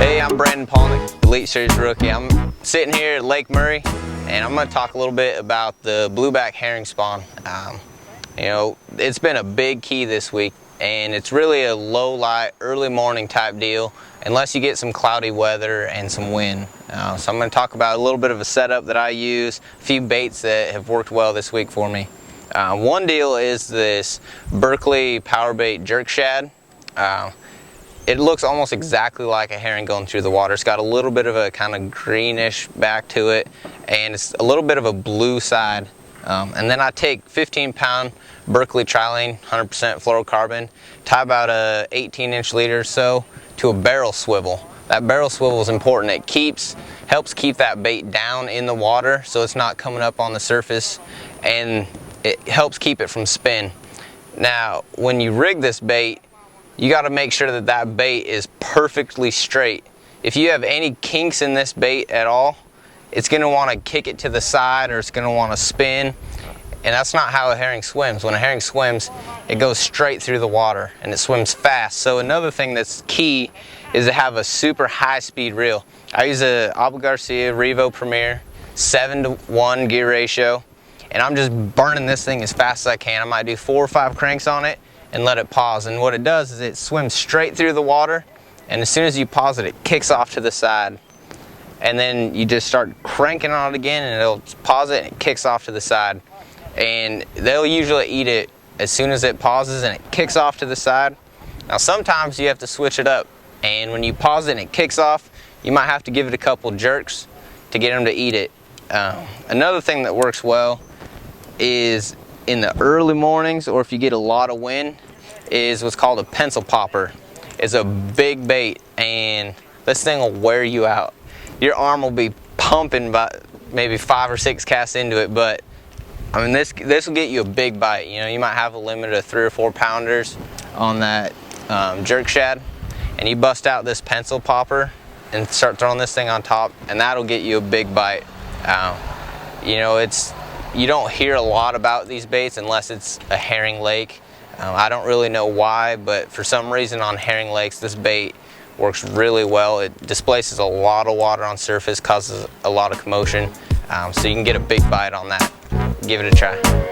Hey, I'm Palaniuk, Elite Series rookie. I'm sitting here at Lake Murray, and I'm going to talk a little bit about the blueback herring spawn. You know, it's been a big key this week, and it's really a low light, early morning type deal, unless you get some cloudy weather and some wind. So I'm going to talk about a little bit of a setup that I use, a few baits that have worked well this week for me. One deal is this Berkeley power bait jerk shad. It looks almost exactly like a herring going through the water. It's got a little bit of a kind of greenish back to it, and it's a little bit of a blue side. And then I take 15-pound Berkeley trilene, 100% fluorocarbon, tie about a 18-inch leader or so to a barrel swivel. That barrel swivel is important. It helps keep that bait down in the water so it's not coming up on the surface, and it helps keep it from spin. Now, when you rig this bait, you got to make sure that that bait is perfectly straight. If you have any kinks in this bait at all, it's going to want to kick it to the side, or it's going to want to spin, and that's not how a herring swims. When a herring swims, it goes straight through the water and it swims fast. So another thing that's key is to have a super high speed reel. I use a Abu Garcia Revo Premier 7-to-1 gear ratio, and I'm just burning this thing as fast as I can. I might do 4 or 5 cranks on it and let it pause, and what it does is it swims straight through the water, and as soon as you pause it, it kicks off to the side, and then you just start cranking on it again, and it'll pause it and it kicks off to the side. And they'll usually eat it as soon as it pauses and it kicks off to the side. Now sometimes you have to switch it up, and when you pause it and it kicks off, you might have to give it a couple jerks to get them to eat it. Another thing that works well is in the early mornings, or if you get a lot of wind, is what's called a pencil popper. It's a big bait, and this thing will wear you out. Your arm will be pumping by maybe 5 or 6 casts into it, but I mean, this will get you a big bite. You know, you might have a limit of 3 or 4 pounders on that jerk shad, and you bust out this pencil popper and start throwing this thing on top, and that'll get you a big bite. You know, you don't hear a lot about these baits unless it's a herring lake. I don't really know why, but for some reason on herring lakes, this bait works really well. It displaces a lot of water on surface, causes a lot of commotion, so you can get a big bite on that. Give it a try.